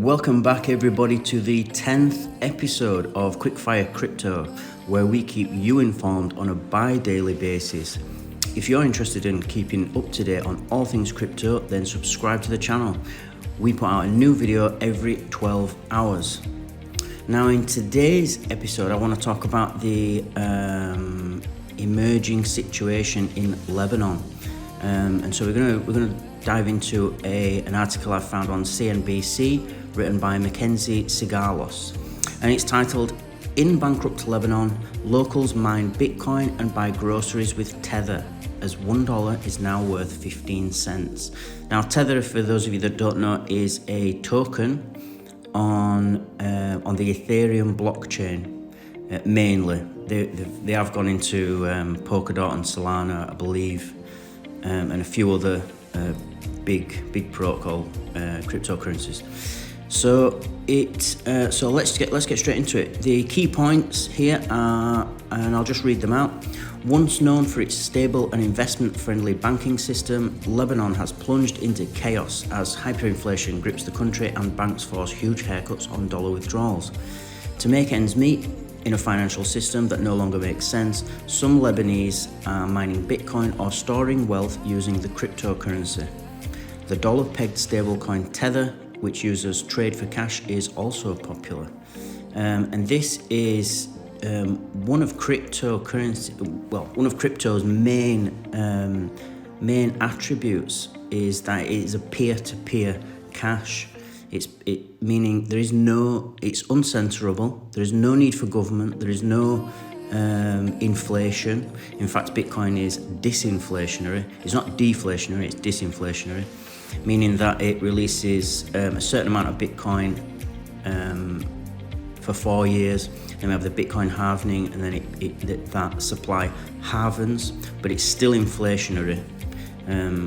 Welcome back everybody to the 10th episode of Quickfire Crypto, where we keep you informed on a bi-daily basis. If you're interested in keeping up to date on all things crypto, then subscribe to the channel. We put out a new video every 12 hours. Now in today's episode, I want to talk about the emerging situation in Lebanon. And so we're gonna dive into an article I found on CNBC written by Mackenzie Sigalos, and it's titled "In Bankrupt Lebanon, Locals Mine Bitcoin and Buy Groceries with Tether as $1 is now worth 15 cents." Now Tether, for those of you that don't know, is a token on the Ethereum blockchain. Mainly, they have gone into Polkadot and Solana, I believe, and a few other big protocol cryptocurrencies. So let's get straight into it. The key points here are, and I'll just read them out. Once known for its stable and investment-friendly banking system, Lebanon has plunged into chaos as hyperinflation grips the country and banks force huge haircuts on dollar withdrawals. To make ends meet in a financial system that no longer makes sense, some Lebanese are mining Bitcoin or storing wealth using the cryptocurrency. The dollar-pegged stablecoin Tether, which users trade for cash, is also popular. And this is one of crypto's main attributes is that it is a peer-to-peer cash. Meaning it's uncensorable. There is no need for government. There is no inflation. In fact, Bitcoin is disinflationary. It's not deflationary, it's disinflationary, meaning that it releases a certain amount of Bitcoin for 4 years. Then we have the Bitcoin halvening, and then that supply halvens, but it's still inflationary.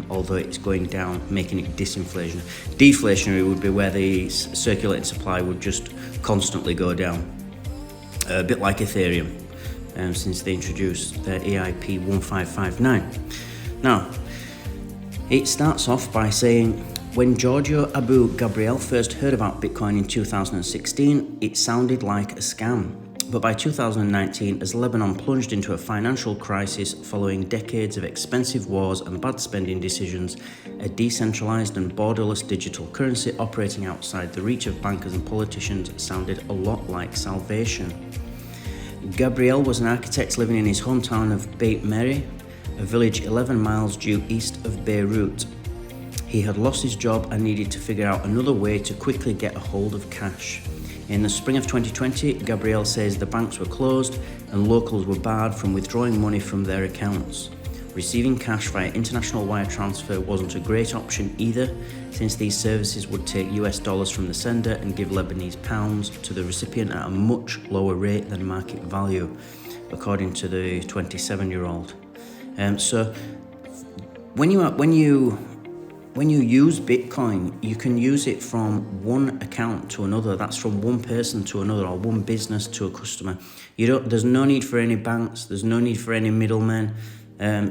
Although it's going down, making it disinflationary. Deflationary would be where the circulating supply would just constantly go down, a bit like Ethereum, since they introduced their EIP 1559. Now, it starts off by saying, when Giorgio Abu Gabriel first heard about Bitcoin in 2016, it sounded like a scam. But by 2019, as Lebanon plunged into a financial crisis following decades of expensive wars and bad spending decisions, a decentralized and borderless digital currency operating outside the reach of bankers and politicians sounded a lot like salvation. Gabriel was an architect living in his hometown of Beit Meri, a village 11 miles due east of Beirut. He had lost his job and needed to figure out another way to quickly get a hold of cash. In the spring of 2020, Gabriel says the banks were closed and locals were barred from withdrawing money from their accounts. Receiving cash via international wire transfer wasn't a great option either, since these services would take US dollars from the sender and give Lebanese pounds to the recipient at a much lower rate than market value, according to the 27-year-old. So when you use Bitcoin, you can use it from one account to another. That's from one person to another, or one business to a customer. There's no need for any banks. There's no need for any middlemen.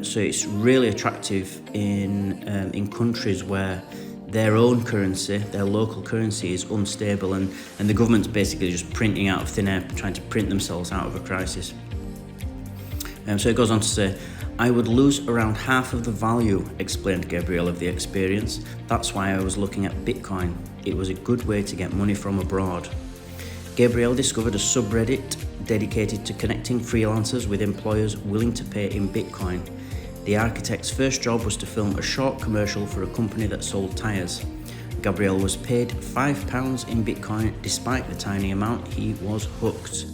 So it's really attractive in countries where their own currency, their local currency, is unstable, and the government's basically just printing out of thin air, trying to print themselves out of a crisis. So it goes on to say, I would lose around half of the value, explained Gabriel of the experience. That's why I was looking at Bitcoin. It was a good way to get money from abroad. Gabriel discovered a subreddit dedicated to connecting freelancers with employers willing to pay in Bitcoin. The architect's first job was to film a short commercial for a company that sold tires. Gabriel was paid £5 in Bitcoin. Despite the tiny amount, he was hooked.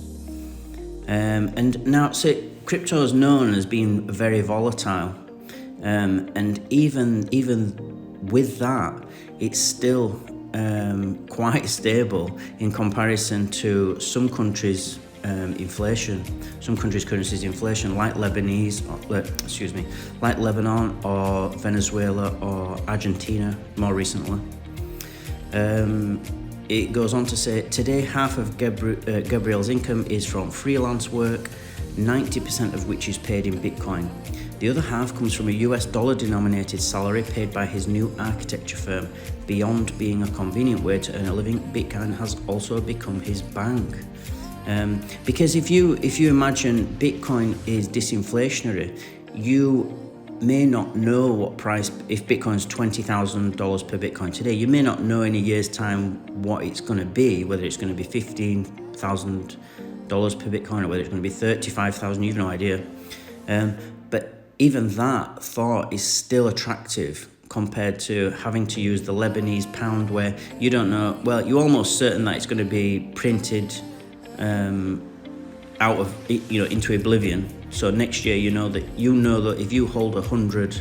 And now, so crypto is known as being very volatile, and even with that, it's still quite stable in comparison to some countries' inflation. Some countries' currencies inflation, like like Lebanon or Venezuela or Argentina more recently. It goes on to say, today half of Gabriel's income is from freelance work. 90% of which is paid in Bitcoin. The other half comes from a US dollar-denominated salary paid by his new architecture firm. Beyond being a convenient way to earn a living, Bitcoin has also become his bank. Because if you imagine Bitcoin is disinflationary, you may not know what price, if Bitcoin's $20,000 per Bitcoin today, you may not know in a year's time what it's going to be, whether it's going to be $15,000 per Bitcoin or whether it's going to be $35,000, you've no idea. But even that thought is still attractive compared to having to use the Lebanese pound, where you don't know, well, you're almost certain that it's going to be printed out of, into oblivion. So next year, you know that if you hold 100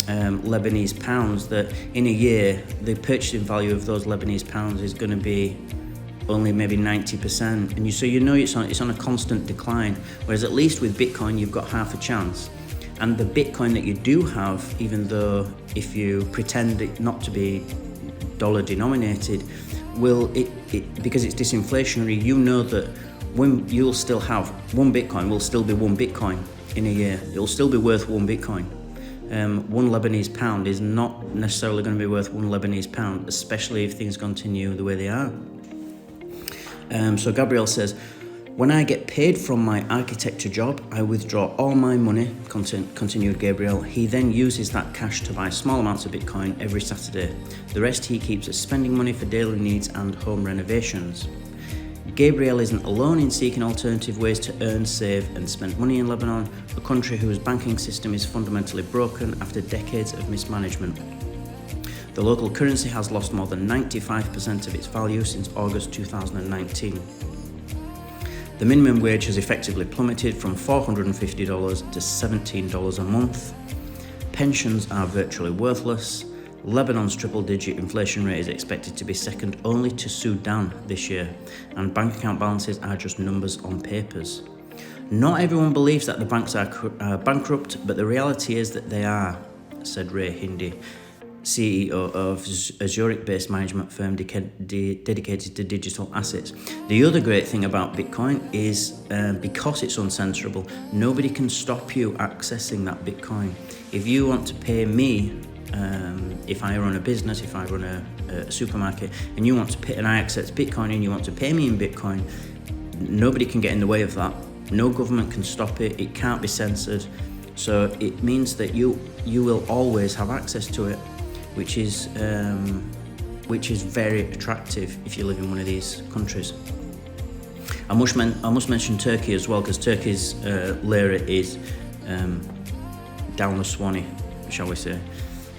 Lebanese pounds, that in a year the purchasing value of those Lebanese pounds is going to be only maybe 90%, and it's on a constant decline. Whereas at least with Bitcoin, you've got half a chance. And the Bitcoin that you do have, even though if you pretend it not to be dollar denominated, because it's disinflationary, you know that when you'll still have one Bitcoin will still be one Bitcoin in a year. It'll still be worth one Bitcoin. One Lebanese pound is not necessarily going to be worth one Lebanese pound, especially if things continue the way they are. So Gabriel says, when I get paid from my architecture job, I withdraw all my money, continued Gabriel. He then uses that cash to buy small amounts of Bitcoin every Saturday. The rest he keeps as spending money for daily needs and home renovations. Gabriel isn't alone in seeking alternative ways to earn, save and spend money in Lebanon, a country whose banking system is fundamentally broken after decades of mismanagement. The local currency has lost more than 95% of its value since August 2019. The minimum wage has effectively plummeted from $450 to $17 a month. Pensions are virtually worthless. Lebanon's triple-digit inflation rate is expected to be second only to Sudan this year, and bank account balances are just numbers on papers. Not everyone believes that the banks are bankrupt, but the reality is that they are, said Ray Hindi, CEO of a Zurich-based management firm dedicated to digital assets. The other great thing about Bitcoin is because it's uncensorable, nobody can stop you accessing that Bitcoin. If you want to pay me, if I run a business, if I run a supermarket, and you want to pay, and I accept Bitcoin, and you want to pay me in Bitcoin, nobody can get in the way of that. No government can stop it. It can't be censored. So it means that you will always have access to it, which is very attractive if you live in one of these countries. I must mention Turkey as well, because Turkey's lira is down the Swanee, shall we say,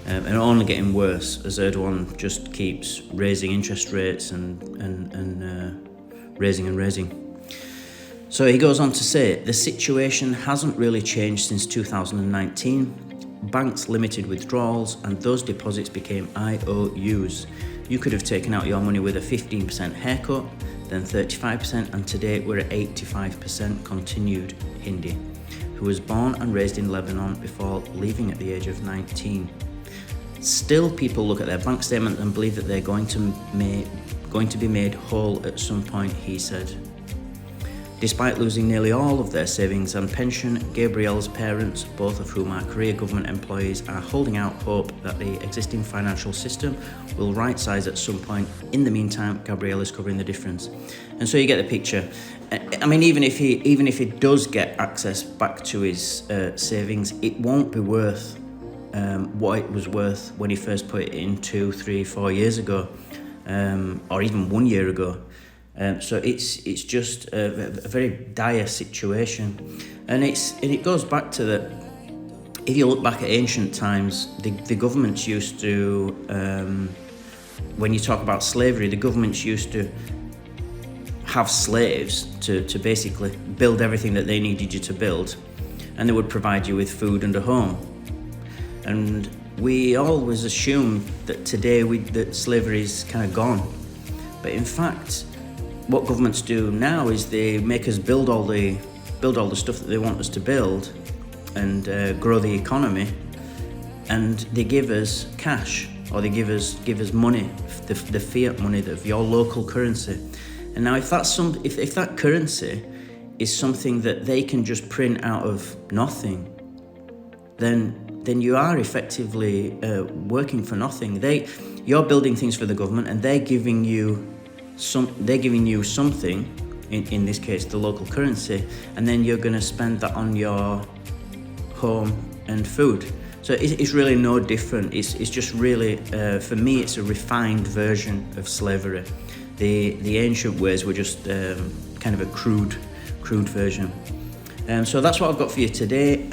and only getting worse as Erdogan just keeps raising interest rates and raising. So he goes on to say, the situation hasn't really changed since 2019. Banks limited withdrawals and those deposits became IOUs. You could have taken out your money with a 15% haircut, then 35%, and today we're at 85%, continued Hindi, who was born and raised in Lebanon before leaving at the age of 19. Still, people look at their bank statement and believe that they're going to be made whole at some point, he said. Despite losing nearly all of their savings and pension, Gabriel's parents, both of whom are career government employees, are holding out hope that the existing financial system will right-size at some point. In the meantime, Gabriel is covering the difference. And so you get the picture. I mean, even if he does get access back to his savings, it won't be worth what it was worth when he first put it in 2, 3, 4 years ago, or even 1 year ago. So it's just a very dire situation, and it goes back to that. If you look back at ancient times, the governments used to, when you talk about slavery, the governments used to have slaves to basically build everything that they needed you to build, and they would provide you with food and a home. And we always assume that today that slavery is kind of gone, but in fact, what governments do now is they make us build all the stuff that they want us to build and grow the economy, and they give us cash, or they give us money, the fiat money of your local currency. And now if that currency is something that they can just print out of nothing, then you are effectively working for nothing. You're building things for the government, and they're giving you something, in this case the local currency, and then you're going to spend that on your home and food. So it's really no different. It's just really, for me, it's a refined version of slavery. The ancient ways were just kind of a crude version. So that's what I've got for you today.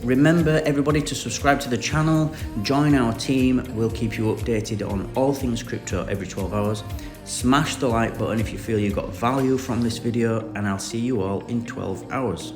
Remember, everybody, to subscribe to the channel, join our team. We'll keep you updated on all things crypto every 12 hours. Smash the like button if you feel you got value from this video, and I'll see you all in 12 hours.